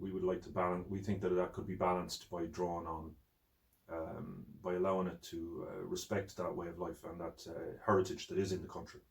we would like to balance. We think that could be balanced by drawing on, by allowing it to respect that way of life and that heritage that is in the country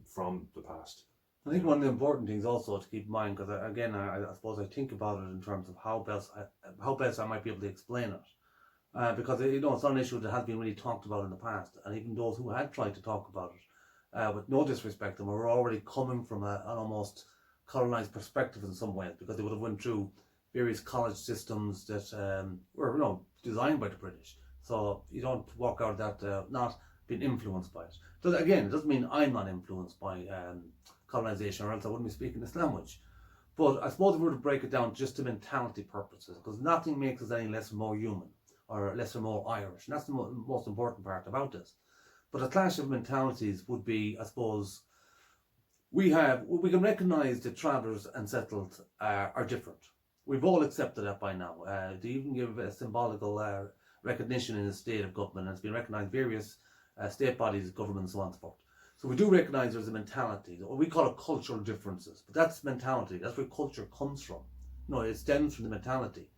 from the past. I think one of the important things also to keep in mind, because again, I suppose I think about it in terms of how best I might be able to explain it, because it's not an issue that has been really talked about in the past, and even those who had tried to talk about it, with no disrespect to them, were already coming from an almost colonised perspective in some ways, because they would have went through various college systems that were designed by the British. So you don't walk out of that not being influenced by it. So again, it doesn't mean I'm not influenced by colonisation, or else I wouldn't be speaking this language. But I suppose if we were to break it down just to mentality purposes, because nothing makes us any less or more human or less or more Irish, and that's the most important part about this. But a clash of mentalities would be, I suppose, we can recognise that travellers and settled are different. We've all accepted that by now. They even give a symbolical recognition in the state of government, and it's been recognised various state bodies, governments, so on and so forth. So we do recognise there's a mentality, or we call it cultural differences, but that's mentality. That's where culture comes from. It stems from the mentality.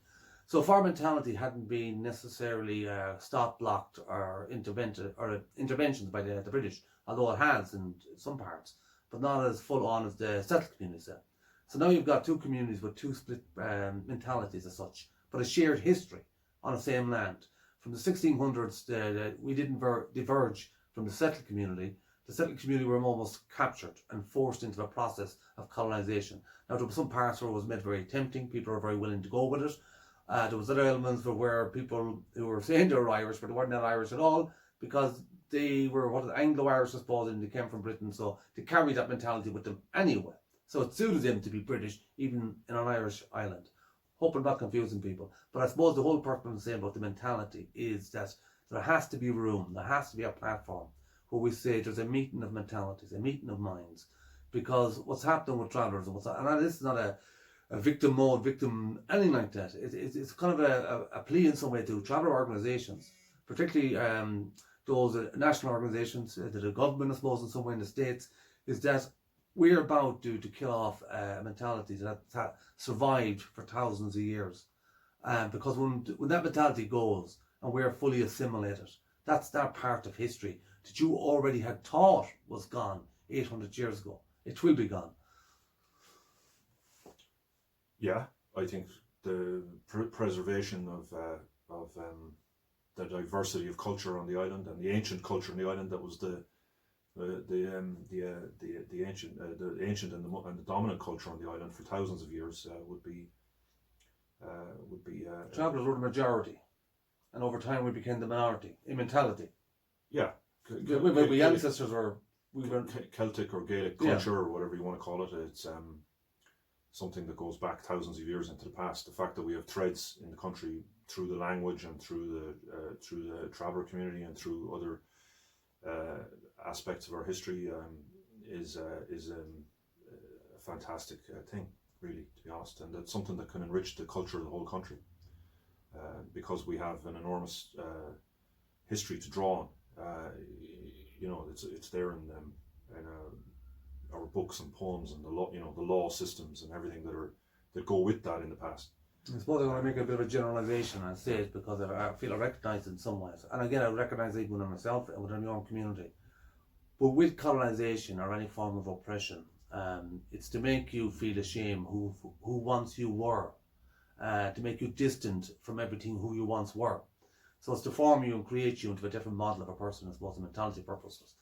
So if our mentality hadn't been necessarily stop blocked or interventions by the British, although it has in some parts, but not as full on as the settled communities have. So now you've got two communities with two split mentalities as such, but a shared history on the same land. From the 1600s, we didn't diverge from the settled community. The settled community were almost captured and forced into a process of colonisation. Now, there were some parts where it was made very tempting. People were very willing to go with it. There was other elements where people who were saying they were Irish, but they weren't that Irish at all, because they were Anglo-Irish, I suppose, and they came from Britain, so they carried that mentality with them anyway. So it suited them to be British, even in an Irish island. Hope I'm not confusing people. But I suppose the whole purpose I'm saying about the mentality is that there has to be room, there has to be a platform where we say there's a meeting of mentalities, a meeting of minds. Because what's happening with travellers, and this is not a victim mode, anything like that. It's kind of a plea in some way to traveller organisations, particularly those national organisations, the government, I suppose, in some way in the States, is that we're about to kill off mentalities that have survived for thousands of years. Because when that mentality goes and we're fully assimilated, that's that part of history that you already had thought was gone 800 years ago. It will be gone. Yeah, I think the preservation of the diversity of culture on the island and the ancient culture on the island, that was the ancient and the dominant culture on the island for thousands of years, would be travellers were the majority, and over time we became the minority in mentality. Yeah, we ancestors were Celtic or Gaelic culture, or whatever you want to call it. It's something that goes back thousands of years into the past. The fact that we have threads in the country through the language and through the traveller community and through other aspects of our history is a fantastic thing, really, to be honest, and it's something that can enrich the culture of the whole country, because we have an enormous history to draw on. It's there in our books and poems and the law systems and everything that go with that in the past. I suppose I want to make a bit of a generalisation and say it because I feel I recognise it in some ways, and again I recognise it within myself and within my own community. But with colonisation or any form of oppression, it's to make you feel ashamed who once you were, to make you distant from everything who you once were. So it's to form you and create you into a different model of a person, I suppose, for mentality purposes.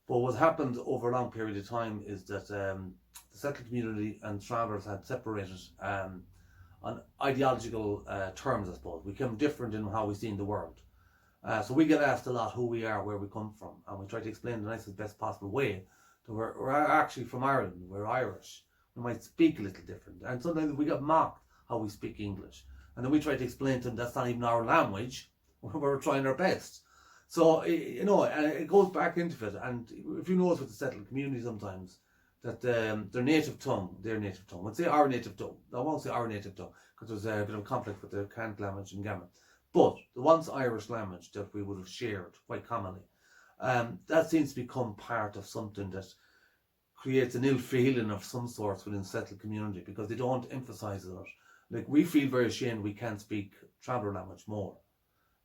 But what happened over a long period of time is that the settled community and travellers had separated on ideological terms, I suppose. We became different in how we see in the world. So we get asked a lot who we are, where we come from, and we try to explain the nicest, best possible way that we're actually from Ireland, we're Irish. We might speak a little different, and sometimes we get mocked how we speak English. And then we try to explain to them that's not even our language, we're trying our best. So, and it goes back into it. And if you notice with the settled community sometimes, that their native tongue, let's say our native tongue, I won't say our native tongue, because there's a bit of conflict with the Cant language and Gammon, but the once Irish language that we would have shared quite commonly, that seems to become part of something that creates an ill feeling of some sort within settled community because they don't emphasise it. Like, we feel very ashamed we can't speak traveller language more.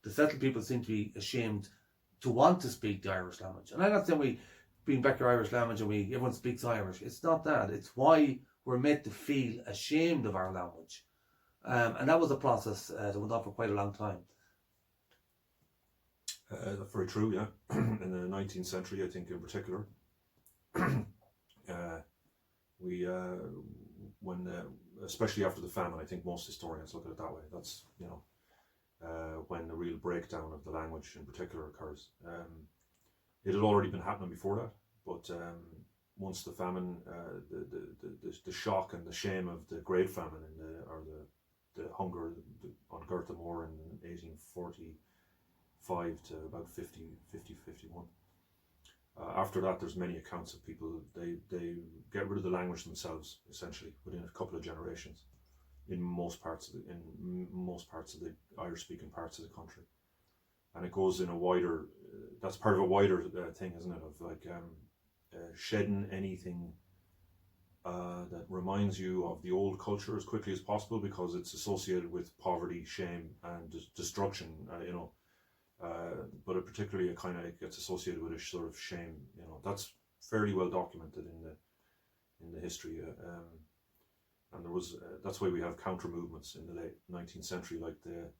The settled people seem to be ashamed to want to speak the Irish language. And I'm not saying we bring back your Irish language and everyone speaks Irish. It's not that. It's why we're made to feel ashamed of our language. And that was a process that went on for quite a long time. Very true, yeah. In the 19th century, I think in particular, when especially after the famine, I think most historians look at it that way. That's, when the real breakdown of the language in particular occurs. It had already been happening before that, but once the famine, the shock and the shame of the Great Famine or the hunger on Garta Moor in 1845 to about 51. After that, there's many accounts of people, they get rid of the language themselves, essentially, within a couple of generations, in most parts of the Irish-speaking parts of the country. And it goes in a wider, that's part of a wider thing, isn't it, of like shedding anything that reminds you of the old culture as quickly as possible, because it's associated with poverty, shame, and destruction, but it particularly it gets associated with a sort of shame. That's fairly well documented in the history, and there was that's why we have counter movements in the late 19th century, like the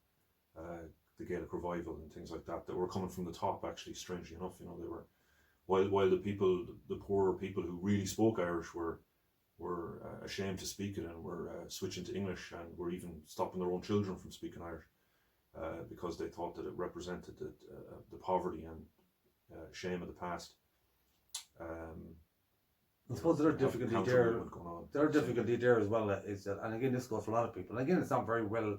Gaelic revival and things like that were coming from the top. Actually, strangely enough, they were, while the poorer people who really spoke Irish were ashamed to speak it and were switching to English, and were even stopping their own children from speaking Irish. Because they thought that it represented the poverty and shame of the past. I suppose there are difficulty there. There are difficulty there as well. Is that, and again, this goes for a lot of people. And again, it's not very well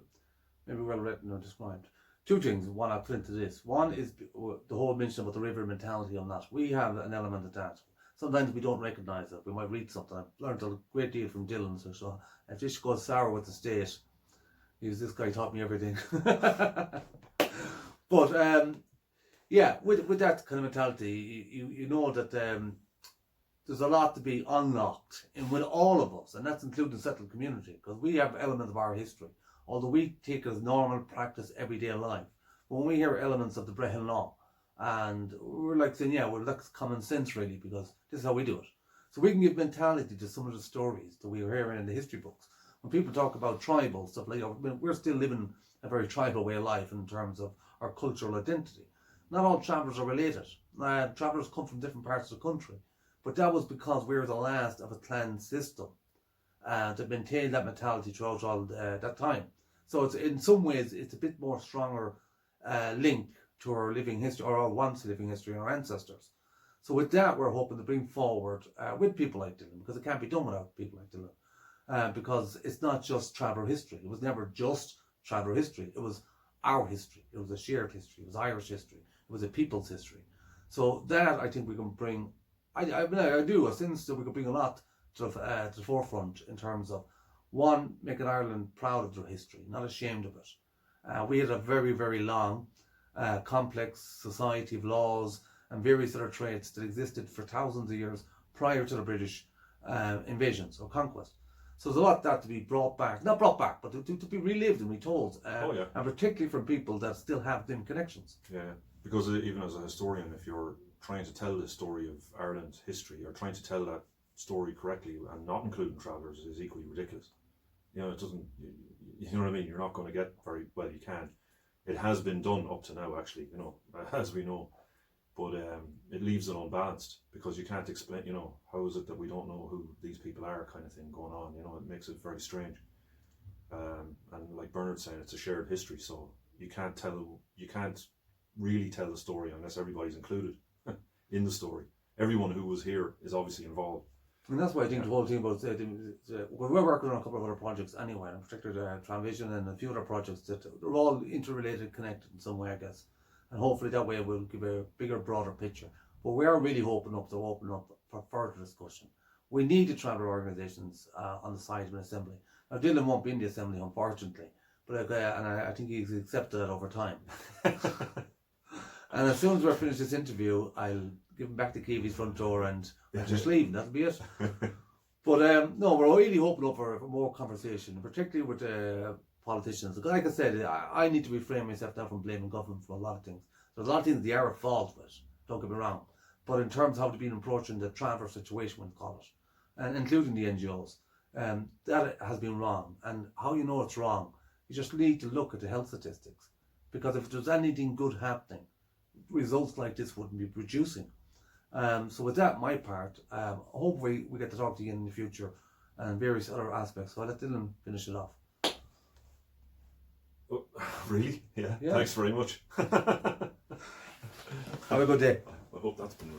written or described. Two things. One, I'll put into this. One is the whole mention about the river mentality on that. We have an element of that. Sometimes we don't recognise it. We might read something. I've learned a great deal from Dylan. So if fish goes sour with the state, this guy taught me everything. But with that kind of mentality, you know that there's a lot to be unlocked with all of us, and that's including the settled community, because we have elements of our history, although we take it as normal practice everyday life. But when we hear elements of the Brehon law, and we're like saying, that's common sense really, because this is how we do it. So we can give mentality to some of the stories that we are hearing in the history books. When people talk about tribal stuff, like we're still living a very tribal way of life in terms of our cultural identity. Not all travellers are related. Travellers come from different parts of the country, but that was because we were the last of a clan system to maintain that mentality throughout all that time. So it's, in some ways, it's a bit more stronger link to our living history, or our once living history, our ancestors. So with that, we're hoping to bring forward with people like Dylan, because it can't be done without people like Dylan. Because it's not just traveller history. It was never just traveller history. It was our history. It was a shared history. It was Irish history. It was a people's history. So that, I think we can bring, I sense that we can bring a lot to the forefront in terms of, one, making Ireland proud of their history, not ashamed of it. We had a very, very long, complex society of laws and various other traits that existed for thousands of years prior to the British invasions or conquest. So there's a lot of that to be brought back, not brought back, but to be relived and retold. And particularly from people that still have them connections. Yeah, because even as a historian, if you're trying to tell the story of Ireland's history, or trying to tell that story correctly and not including travellers, is equally ridiculous. It doesn't, you know what I mean? You're not going to get very well, you can. It has been done up to now, actually, as we know. But it leaves it unbalanced, because you can't explain, how is it that we don't know who these people are, kind of thing going on. It makes it very strange. And like Bernard's saying, it's a shared history, so you can't really tell the story unless everybody's included in the story. Everyone who was here is obviously involved. And that's why I think the whole thing about we're working on a couple of other projects anyway, in particular Transvision and a few other projects that are all interrelated, connected in some way, I guess. And hopefully that way we'll give a bigger, broader picture. But we are really open up for further discussion. We need the traveller organisations on the side of an assembly. Now, Dylan won't be in the assembly, unfortunately, but and I think he's accepted that over time. And as soon as we're finished this interview, I'll give him back the key of his front door and just leave. That'll be it. But no, we're really hoping up for more conversation, particularly with politicians. Like I said, I need to refrain myself now from blaming government for a lot of things. There's a lot of things they are at fault with, don't get me wrong. But in terms of how they've been approaching the transfer situation, we call it, and including the NGOs, that has been wrong. And how you know it's wrong, you just need to look at the health statistics. Because if there's anything good happening, results like this wouldn't be producing. So with that, my part, hopefully we get to talk to you in the future and various other aspects. So I'll let Dylan finish it off. Oh, really? Yeah. Thanks very much. Have a good day. I hope that's been